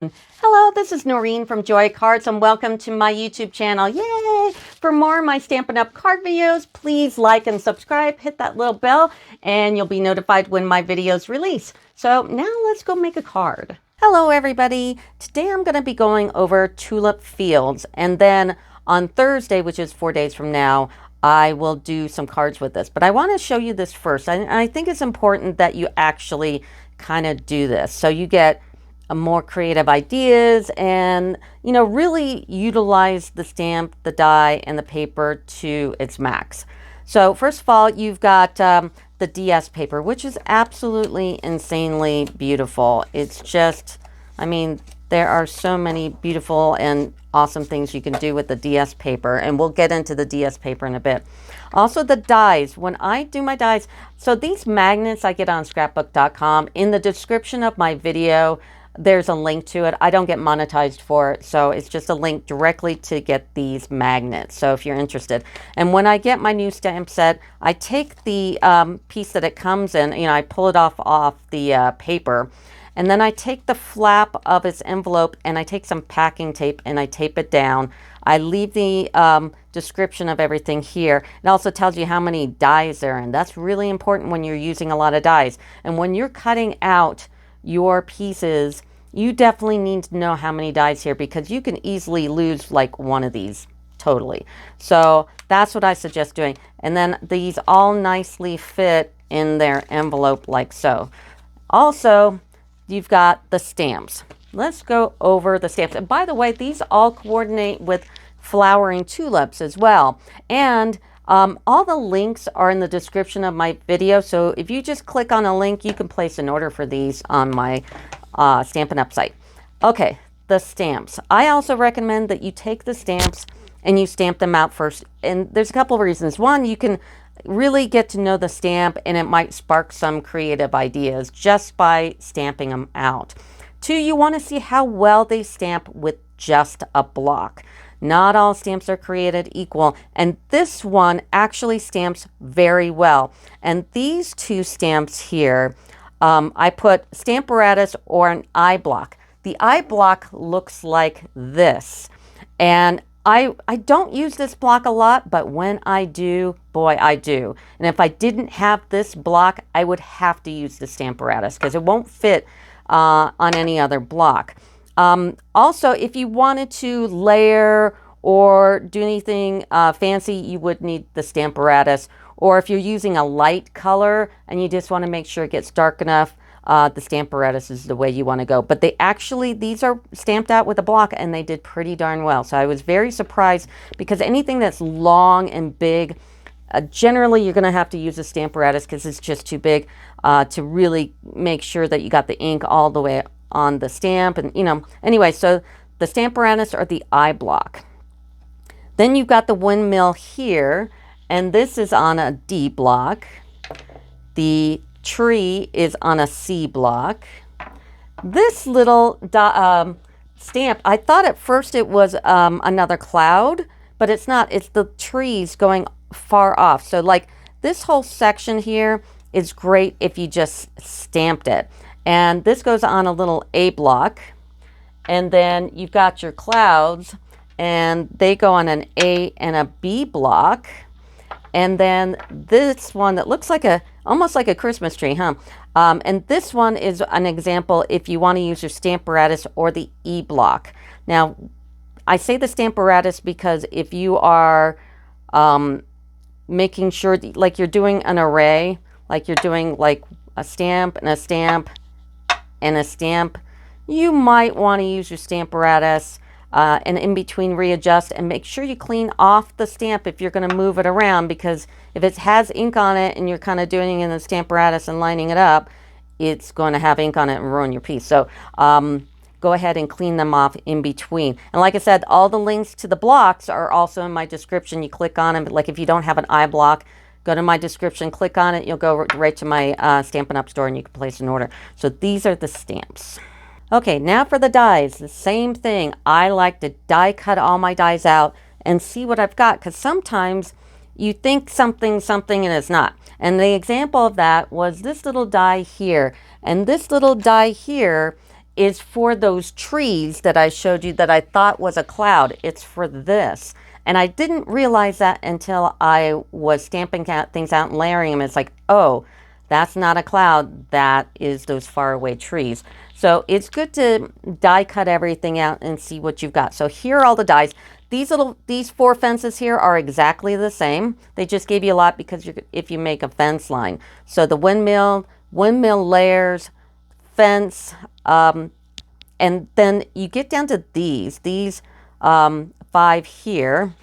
Hello, this is Noreen from Joy Cards and welcome to my YouTube channel. Yay! For more of my Stampin' Up! Card videos, please like and subscribe, hit that little bell, and you'll be notified when my videos release. So now let's go make a card. Hello everybody! Today I'm going to be going over Tulip Fields, and then on Thursday, which is 4 days from now, I will do some cards with this. But I want to show you this first. I think it's important that you actually kind of do this so you get more creative ideas and, you know, really utilize the stamp, the die, and the paper to its max. So first of all, you've got the DS paper, which is absolutely insanely beautiful. It's just, I mean, there are so many beautiful and awesome things you can do with the DS paper, and we'll get into the DS paper in a bit. Also the dies, when I do my dies, so these magnets I get on scrapbook.com. In the description of my video, there's a link to it. I don't get monetized for it, so it's just a link directly to get these magnets, so if you're interested. And when I get my new stamp set, I take the piece that it comes in, you know, I pull it off the paper, and then I take the flap of its envelope and I take some packing tape and I tape it down. I leave the description of everything here. It also tells you how many dies there are, and that's really important when you're using a lot of dies. And when you're cutting out your pieces, you definitely need to know how many dies here, because you can easily lose like one of these totally. So that's what I suggest doing. And then these all nicely fit in their envelope like so. Also, you've got the stamps. Let's go over the stamps. And by the way, these all coordinate with flowering tulips as well. And all the links are in the description of my video. So if you just click on a link, you can place an order for these on my Stampin' Up! Site. Okay, the stamps. I also recommend that you take the stamps and you stamp them out first. And there's a couple of reasons. One, you can really get to know the stamp and it might spark some creative ideas just by stamping them out. Two, you want to see how well they stamp with just a block. Not all stamps are created equal, and this one actually stamps very well. And these two stamps here, I put Stamparatus or an eye block. The eye block looks like this, and I don't use this block a lot, but when I do, boy, I do. And if I didn't have this block, I would have to use the Stamparatus because it won't fit on any other block. Also, if you wanted to layer or do anything fancy, you would need the Stamparatus. Or if you're using a light color and you just want to make sure it gets dark enough, the Stamparatus is the way you want to go. But these are stamped out with a block and they did pretty darn well. So I was very surprised, because anything that's long and big, generally you're going to have to use a Stamparatus because it's just too big to really make sure that you got the ink all the way on the stamp. And you know, anyway, so the Stamparatus or the eye block. Then you've got the windmill here, and this is on a D block. The tree is on a C block. This little stamp, I thought at first it was another cloud, but it's not. It's the trees going far off. So like this whole section here is great if you just stamped it. And this goes on a little A block. And then you've got your clouds, and they go on an A and a B block. And then this one that looks like almost like a Christmas tree, huh? And this one is an example if you want to use your Stamparatus or the E block. Now, I say the Stamparatus because if you are making sure, like you're doing an array, like you're doing like a stamp and a stamp and a stamp, you might want to use your Stamparatus and in between readjust and make sure you clean off the stamp if you're going to move it around, because if it has ink on it and you're kind of doing it in the Stamparatus and lining it up, it's going to have ink on it and ruin your piece. So go ahead and clean them off in between. And like I said, all the links to the blocks are also in my description. You click on them. Like if you don't have an eye block, go to my description, click on it. You'll go right to my Stampin' Up! Store and you can place an order. So these are the stamps. Okay, now for the dies, the same thing. I like to die cut all my dies out and see what I've got, because sometimes you think something and it's not. And the example of that was this little die here. And this little die here is for those trees that I showed you that I thought was a cloud. It's for this. And I didn't realize that until I was stamping things out and layering them. It's like, oh, that's not a cloud. That is those faraway trees. So it's good to die cut everything out and see what you've got. So here are all the dies. These 4 fences here are exactly the same. They just gave you a lot because if you make a fence line. So the windmill layers, fence, and then you get down to these 5 here,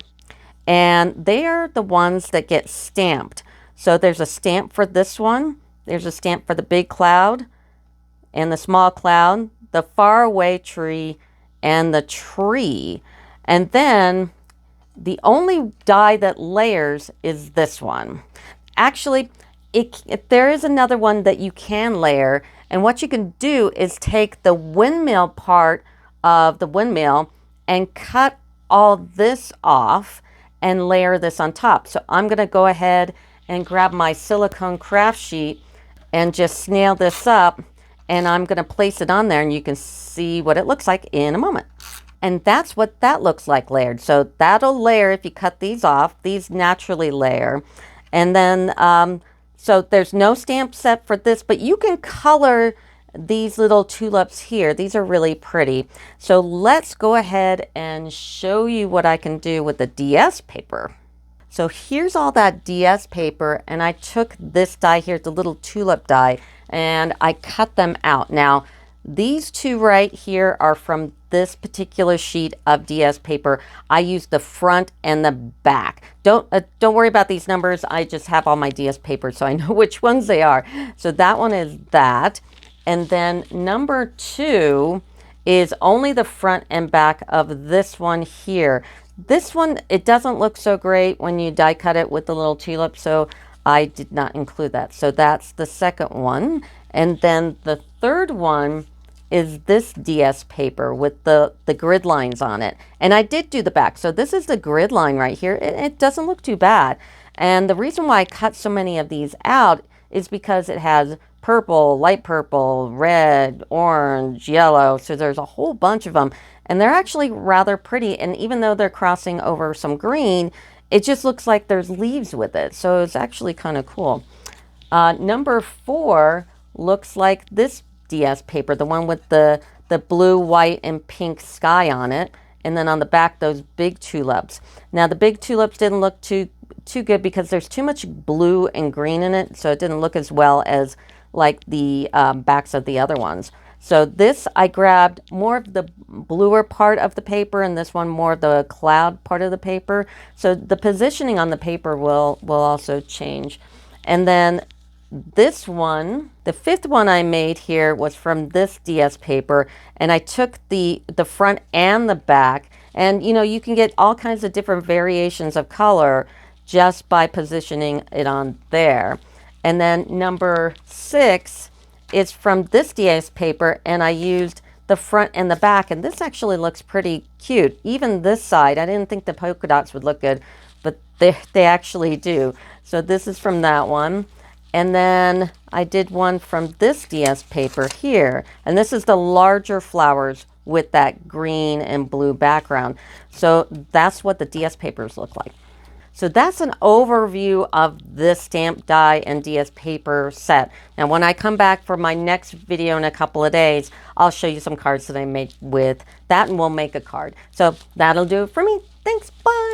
and they are the ones that get stamped. So there's a stamp for this one. There's a stamp for the big cloud and the small cloud, the faraway tree, and the tree. And then the only die that layers is this one. Actually, there is another one that you can layer, and what you can do is take the windmill part of the windmill and cut all this off and layer this on top. So I'm going to go ahead and grab my silicone craft sheet and just snail this up, and I'm going to place it on there, and you can see what it looks like in a moment. And that's what that looks like layered. So that'll layer if you cut these off. These naturally layer. And then, so there's no stamp set for this, but you can color these little tulips here. These are really pretty. So let's go ahead and show you what I can do with the DS paper. So here's all that DS paper, and I took this die here, the little tulip die, and I cut them out. Now, these 2 right here are from this particular sheet of DS paper. I used the front and the back. Don't worry about these numbers. I just have all my DS paper, so I know which ones they are. So that one is that. And then number 2 is only the front and back of this one here. This one, it doesn't look so great when you die cut it with the little tulip, so I did not include that. So that's the second one. And then the third one is this DS paper with the grid lines on it. And I did do the back. So this is the grid line right here. It doesn't look too bad. And the reason why I cut so many of these out is because it has purple, light purple, red, orange, yellow. So there's a whole bunch of them. And they're actually rather pretty. And even though they're crossing over some green, it just looks like there's leaves with it. So it's actually kind of cool. Number 4 looks like this DS paper, the one with the blue, white, and pink sky on it. And then on the back, those big tulips. Now, the big tulips didn't look too good because there's too much blue and green in it. So it didn't look as well as like the backs of the other ones. So this, I grabbed more of the bluer part of the paper, and this one more of the cloud part of the paper. So the positioning on the paper will also change. And then this one, the 5th one I made here was from this DS paper, and I took the front and the back, and you know, you can get all kinds of different variations of color just by positioning it on there. And then number 6 is from this DS paper, and I used the front and the back, and this actually looks pretty cute. Even this side, I didn't think the polka dots would look good, but they actually do. So this is from that one. And then I did one from this DS paper here. And this is the larger flowers with that green and blue background. So that's what the DS papers look like. So that's an overview of this stamp die and DS paper set. Now, when I come back for my next video in a couple of days, I'll show you some cards that I made with that, and we'll make a card. So that'll do it for me. Thanks. Bye.